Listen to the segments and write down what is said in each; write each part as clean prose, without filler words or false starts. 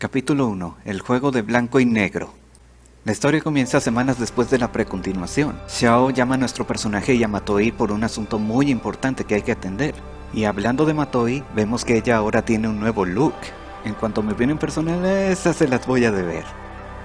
Capítulo 1. El juego de blanco y negro. La historia comienza semanas después de la precontinuación. Xiao llama a nuestro personaje y a Matoi por un asunto muy importante que hay que atender. Y hablando de Matoi, vemos que ella ahora tiene un nuevo look. En cuanto a mi opinión personal, esas se las voy a deber.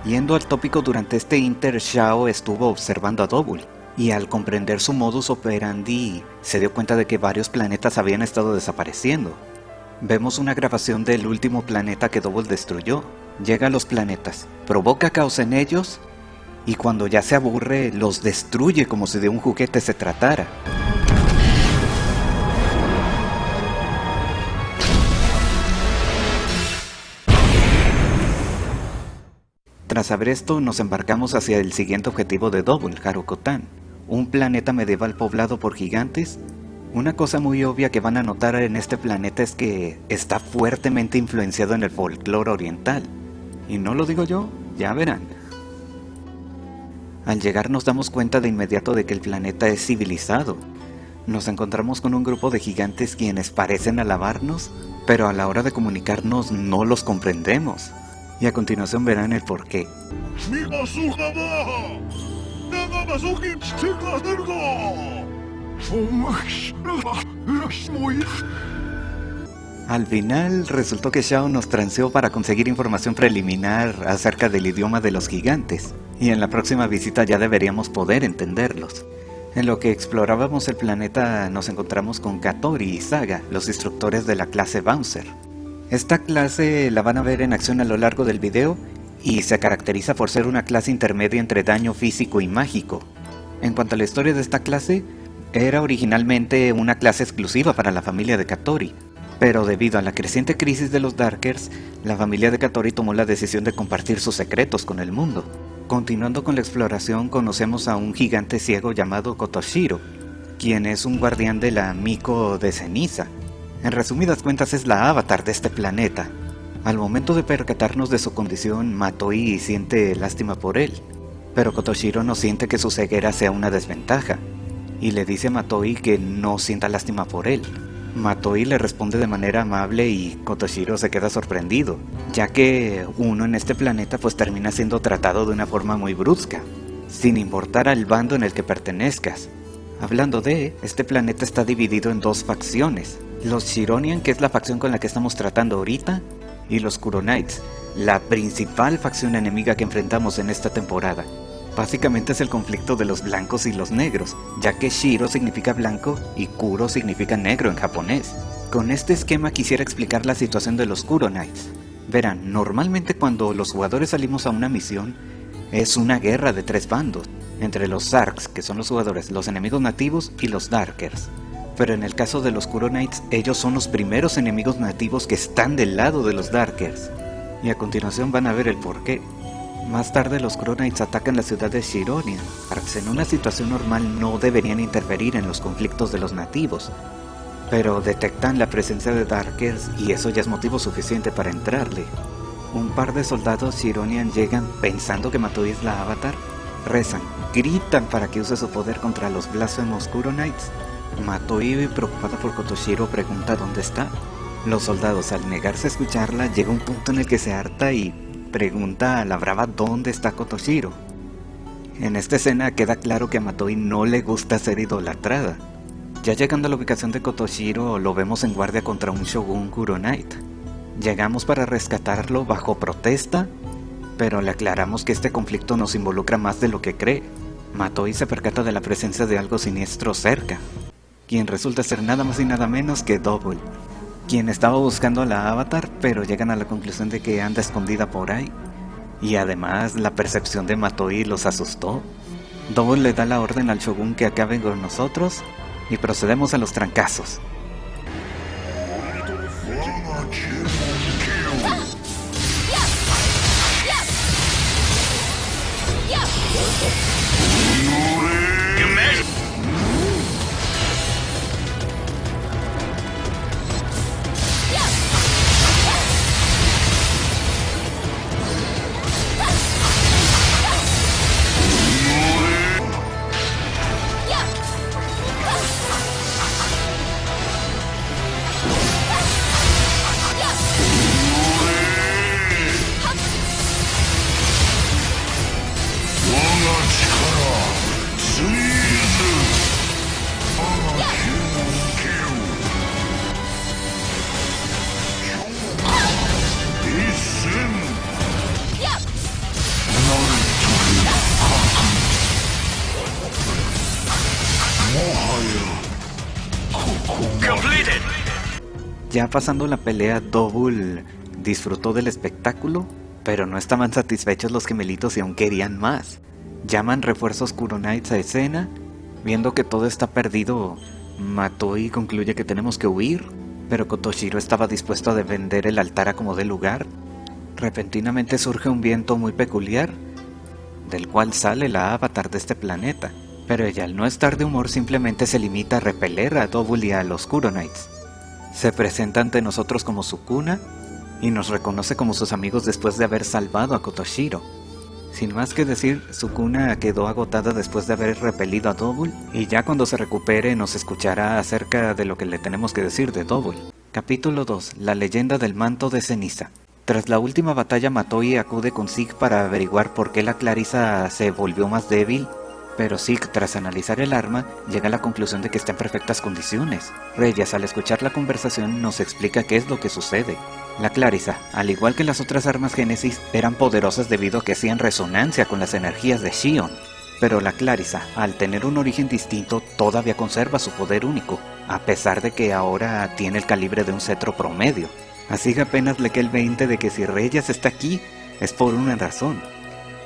Yendo al tópico, durante este inter, Xiao estuvo observando a Double. Y al comprender su modus operandi, se dio cuenta de que varios planetas habían estado desapareciendo. Vemos una grabación del último planeta que Double destruyó. Llega a los planetas, provoca caos en ellos, y cuando ya se aburre, los destruye como si de un juguete se tratara. Tras saber esto, nos embarcamos hacia el siguiente objetivo de Double, Haruko-tan, un planeta medieval poblado por gigantes. Una cosa muy obvia que van a notar en este planeta es que está fuertemente influenciado en el folclore oriental. Y no lo digo yo, ya verán. Al llegar nos damos cuenta de inmediato de que el planeta es civilizado. Nos encontramos con un grupo de gigantes quienes parecen alabarnos, pero a la hora de comunicarnos no los comprendemos. Y a continuación verán el porqué. Al final resultó que Xiao nos transeó para conseguir información preliminar acerca del idioma de los gigantes, y en la próxima visita ya deberíamos poder entenderlos. En lo que explorábamos el planeta nos encontramos con Katori y Saga, los instructores de la clase Bouncer. Esta clase la van a ver en acción a lo largo del video y se caracteriza por ser una clase intermedia entre daño físico y mágico. En cuanto a la historia de esta clase, era originalmente una clase exclusiva para la familia de Katori, pero debido a la creciente crisis de los Darkers, la familia de Katori tomó la decisión de compartir sus secretos con el mundo. Continuando con la exploración, conocemos a un gigante ciego llamado Kotoshiro, quien es un guardián de la Miko de ceniza. En resumidas cuentas es la avatar de este planeta. Al momento de percatarnos de su condición, Matoi siente lástima por él, pero Kotoshiro no siente que su ceguera sea una desventaja, y le dice a Matoi que no sienta lástima por él. Matoi le responde de manera amable y Kotoshiro se queda sorprendido, ya que uno en este planeta pues termina siendo tratado de una forma muy brusca, sin importar al bando en el que pertenezcas. Hablando de, este planeta está dividido en dos facciones, los Shironian, que es la facción con la que estamos tratando ahorita, y los Kuro Knights, la principal facción enemiga que enfrentamos en esta temporada. Básicamente es el conflicto de los blancos y los negros, ya que Shiro significa blanco y Kuro significa negro en japonés. Con este esquema quisiera explicar la situación de los Kuro Knights. Verán, normalmente cuando los jugadores salimos a una misión, es una guerra de tres bandos, entre los Zarks, que son los jugadores, los enemigos nativos y los Darkers. Pero en el caso de los Kuro Knights, ellos son los primeros enemigos nativos que están del lado de los Darkers. Y a continuación van a ver el porqué. Más tarde los Kuro Knights atacan la ciudad de Shironian. En una situación normal no deberían interferir en los conflictos de los nativos, pero detectan la presencia de Darkers y eso ya es motivo suficiente para entrarle. Un par de soldados Shironian llegan pensando que Matoi es la avatar, rezan, gritan para que use su poder contra los blasfemos Kuro Knights. Matoi, preocupada por Kotoshiro, pregunta dónde está. Los soldados, al negarse a escucharla, llega un punto en el que se harta y pregunta a la brava dónde está Kotoshiro. En esta escena queda claro que a Matoi no le gusta ser idolatrada. Ya llegando a la ubicación de Kotoshiro, lo vemos en guardia contra un Shogun Kuro Knight. Llegamos para rescatarlo bajo protesta, pero le aclaramos que este conflicto nos involucra más de lo que cree. Matoi se percata de la presencia de algo siniestro cerca, quien resulta ser nada más y nada menos que Double, quien estaba buscando a la avatar, pero llegan a la conclusión de que anda escondida por ahí. Y además la percepción de Matoi los asustó. Double le da la orden al Shogun que acabe con nosotros y procedemos a los trancazos. Ya pasando la pelea, Double disfrutó del espectáculo, pero no estaban satisfechos los gemelitos y aún querían más. Llaman refuerzos Kuro Knights a escena. Viendo que todo está perdido, Matoi concluye que tenemos que huir, pero Kotoshiro estaba dispuesto a defender el altar a como dé lugar. Repentinamente surge un viento muy peculiar, del cual sale la avatar de este planeta, pero ella al no estar de humor simplemente se limita a repeler a Double y a los Kuro Knights. Se presenta ante nosotros como Sukuna y nos reconoce como sus amigos después de haber salvado a Kotoshiro. Sin más que decir, Sukuna quedó agotada después de haber repelido a Double, y ya cuando se recupere nos escuchará acerca de lo que le tenemos que decir de Double. Capítulo 2. La leyenda del manto de ceniza. Tras la última batalla, Matoi acude con Zeke para averiguar por qué la Clarisa se volvió más débil, pero Zeke, tras analizar el arma, llega a la conclusión de que está en perfectas condiciones. Reyes, al escuchar la conversación, nos explica qué es lo que sucede. La Clarisa, al igual que las otras armas Génesis, eran poderosas debido a que hacían resonancia con las energías de Shion. Pero la Clarisa, al tener un origen distinto, todavía conserva su poder único, a pesar de que ahora tiene el calibre de un cetro promedio. Así que apenas le queda el 20 de que si Reyes está aquí, es por una razón.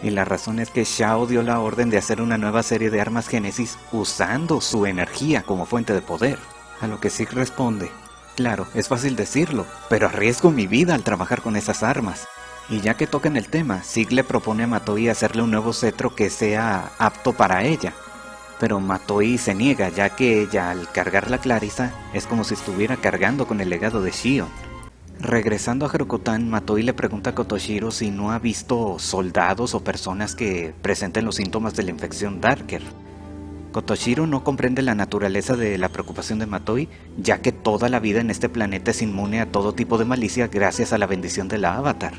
Y la razón es que Shao dio la orden de hacer una nueva serie de armas Génesis usando su energía como fuente de poder. A lo que Zeke responde: claro, es fácil decirlo, pero arriesgo mi vida al trabajar con esas armas. Y ya que tocan el tema, Zeke le propone a Matoi hacerle un nuevo cetro que sea apto para ella. Pero Matoi se niega, ya que ella, al cargar la Clarisa, es como si estuviera cargando con el legado de Shion. Regresando a Harukotan, Matoi le pregunta a Kotoshiro si no ha visto soldados o personas que presenten los síntomas de la infección Darker. Kotoshiro no comprende la naturaleza de la preocupación de Matoi, ya que toda la vida en este planeta es inmune a todo tipo de malicia gracias a la bendición de la Avatar.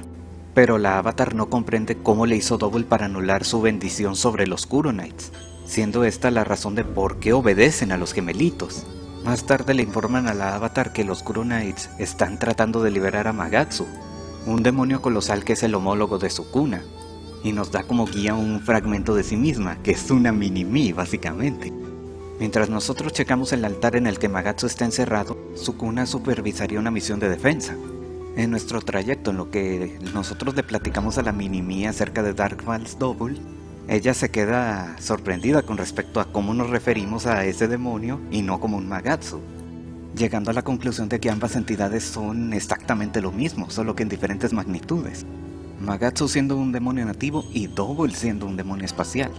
Pero la Avatar no comprende cómo le hizo Double para anular su bendición sobre los Kuro Knights, siendo esta la razón de por qué obedecen a los gemelitos. Más tarde le informan a la Avatar que los Kuro Knights están tratando de liberar a Magatsu, un demonio colosal que es el homólogo de Sukuna, y nos da como guía un fragmento de sí misma, que es una mini-me básicamente. Mientras nosotros checamos el altar en el que Magatsu está encerrado, Sukuna supervisaría una misión de defensa. En nuestro trayecto, en lo que nosotros le platicamos a la mini-me acerca de Dark Falls Double, ella se queda sorprendida con respecto a cómo nos referimos a ese demonio y no como un Magatsu, llegando a la conclusión de que ambas entidades son exactamente lo mismo, solo que en diferentes magnitudes. Magatsu siendo un demonio nativo y Double siendo un demonio espacial.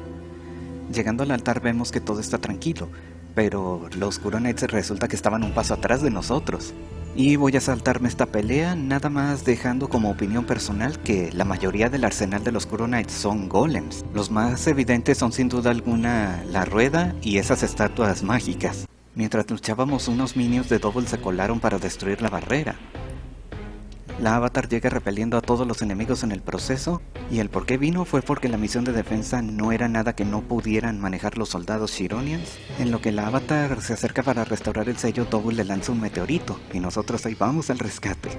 Llegando al altar vemos que todo está tranquilo, pero los Kuro Knights resulta que estaban un paso atrás de nosotros. Y voy a saltarme esta pelea, nada más dejando como opinión personal que la mayoría del arsenal de los Kuro Knights son golems. Los más evidentes son sin duda alguna la rueda y esas estatuas mágicas. Mientras luchábamos, unos minions de Double se colaron para destruir la barrera. La Avatar llega repeliendo a todos los enemigos en el proceso, y el por qué vino fue porque la misión de defensa no era nada que no pudieran manejar los soldados Shironians. En lo que la Avatar se acerca para restaurar el sello, Double le lanza un meteorito, y nosotros ahí vamos al rescate.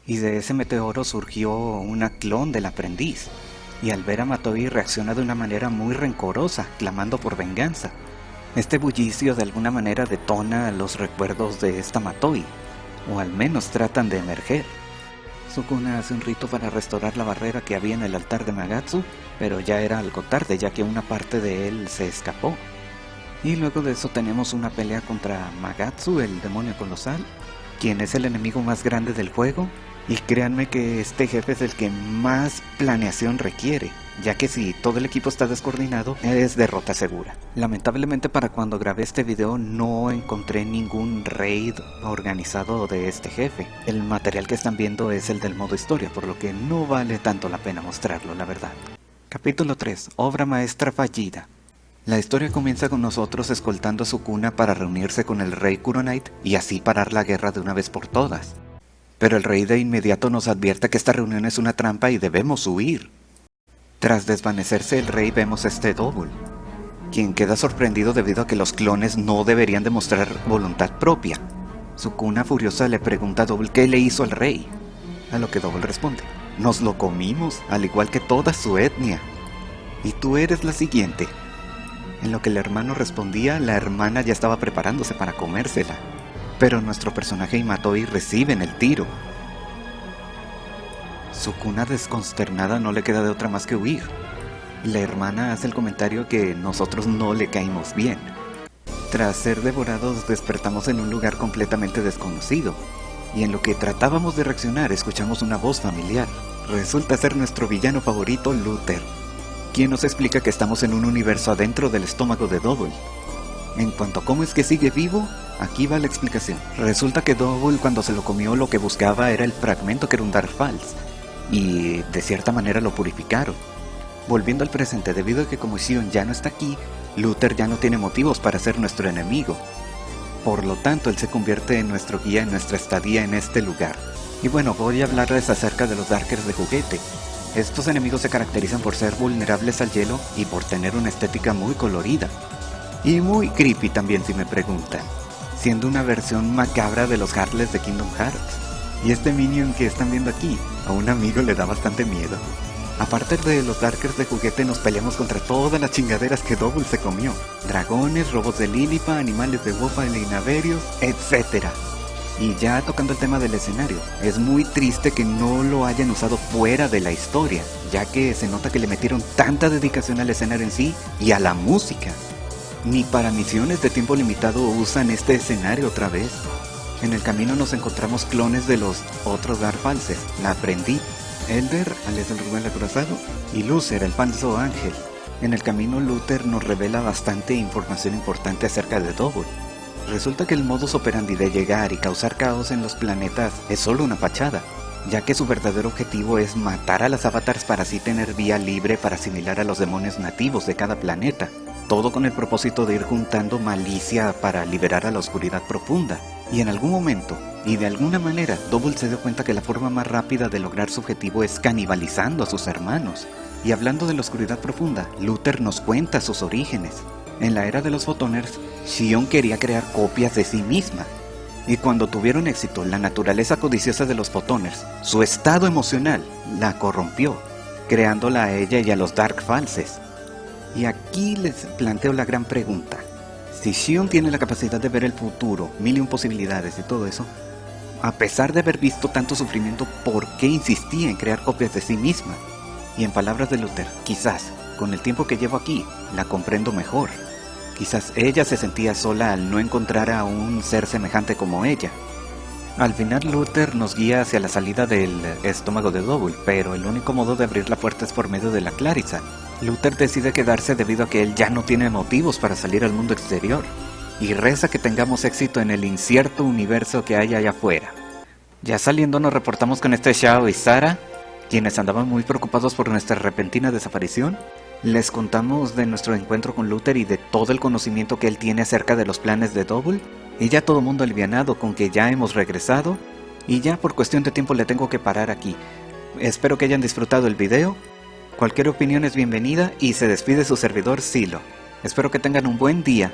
Y de ese meteoro surgió una clon del aprendiz, y al ver a Matoi reacciona de una manera muy rencorosa, clamando por venganza. Este bullicio de alguna manera detona los recuerdos de esta Matoi, o al menos tratan de emerger. Sukuna hace un rito para restaurar la barrera que había en el altar de Magatsu, pero ya era algo tarde ya que una parte de él se escapó. Y luego de eso tenemos una pelea contra Magatsu, el demonio colosal, quien es el enemigo más grande del juego, y créanme que este jefe es el que más planeación requiere, ya que si todo el equipo está descoordinado, es derrota segura. Lamentablemente para cuando grabé este video no encontré ningún raid organizado de este jefe. El material que están viendo es el del modo historia, por lo que no vale tanto la pena mostrarlo, la verdad. Capítulo 3. Obra maestra fallida. La historia comienza con nosotros escoltando a Sukuna para reunirse con el rey Kuro Knight y así parar la guerra de una vez por todas. Pero el rey de inmediato nos advierte que esta reunión es una trampa y debemos huir. Tras desvanecerse el rey vemos a este Double, quien queda sorprendido debido a que los clones no deberían demostrar voluntad propia. Sukuna furiosa le pregunta a Double qué le hizo al rey, a lo que Double responde: nos lo comimos, al igual que toda su etnia, y tú eres la siguiente. En lo que el hermano respondía, la hermana ya estaba preparándose para comérsela. pero nuestro personaje y Matoi reciben el tiro. Sukuna, desconsternada, no le queda de otra más que huir. La hermana hace el comentario que nosotros no le caímos bien. Tras ser devorados, despertamos en un lugar completamente desconocido, y en lo que tratábamos de reaccionar escuchamos una voz familiar. Resulta ser nuestro villano favorito, Luther, quien nos explica que estamos en un universo adentro del estómago de Double. En cuanto a cómo es que sigue vivo, aquí va la explicación. Resulta que Double, cuando se lo comió, lo que buscaba era el fragmento que era un Dark Falz, y de cierta manera lo purificaron. Volviendo al presente, debido a que como Shion ya no está aquí, Luther ya no tiene motivos para ser nuestro enemigo. Por lo tanto, él se convierte en nuestro guía en nuestra estadía en este lugar. Y bueno, voy a hablarles acerca de los Darkers de juguete. Estos enemigos se caracterizan por ser vulnerables al hielo y por tener una estética muy colorida. Y muy creepy también, si me preguntan, siendo una versión macabra de los Heartless de Kingdom Hearts. Y este minion que están viendo aquí, a un amigo le da bastante miedo. Aparte de los Darkers de juguete, nos peleamos contra todas las chingaderas que Double se comió. Dragones, robots de Lilipa, animales de Wofa y Leinaverios, etc. Y ya tocando el tema del escenario, es muy triste que no lo hayan usado fuera de la historia, ya que se nota que le metieron tanta dedicación al escenario en sí y a la música. Ni para misiones de tiempo limitado usan este escenario otra vez. En el camino nos encontramos clones de los otros Dark Falzes, la Aprendiz, Elder, alias el Rubén acorazado, y Lucer, el falso ángel. En el camino Luther nos revela bastante información importante acerca de Double. Resulta que el modus operandi de llegar y causar caos en los planetas es solo una fachada, ya que su verdadero objetivo es matar a las avatars para así tener vía libre para asimilar a los demonios nativos de cada planeta. Todo con el propósito de ir juntando malicia para liberar a la oscuridad profunda. Y en algún momento, y de alguna manera, Double se dio cuenta que la forma más rápida de lograr su objetivo es canibalizando a sus hermanos. Y hablando de la oscuridad profunda, Luther nos cuenta sus orígenes. En la era de los Photoners, Shion quería crear copias de sí misma. Y cuando tuvieron éxito, la naturaleza codiciosa de los Photoners, su estado emocional, la corrompió, creándola a ella y a los Dark Falzes. Y aquí les planteo la gran pregunta. Si Shion tiene la capacidad de ver el futuro, mil y un posibilidades y todo eso, a pesar de haber visto tanto sufrimiento, ¿por qué insistía en crear copias de sí misma? Y en palabras de Luther, quizás, con el tiempo que llevo aquí, la comprendo mejor. Quizás ella se sentía sola al no encontrar a un ser semejante como ella. Al final Luther nos guía hacia la salida del estómago de Double, pero el único modo de abrir la puerta es por medio de la Clarissa. Luther decide quedarse debido a que él ya no tiene motivos para salir al mundo exterior, y reza que tengamos éxito en el incierto universo que hay allá afuera. Ya saliendo nos reportamos con Xiao y Sara, quienes andaban muy preocupados por nuestra repentina desaparición. Les contamos de nuestro encuentro con Luther y de todo el conocimiento que él tiene acerca de los planes de Double, y ya todo mundo alivianado con que ya hemos regresado, y ya por cuestión de tiempo le tengo que parar aquí. Espero que hayan disfrutado el video. Cualquier opinión es bienvenida y se despide su servidor Silo. Espero que tengan un buen día.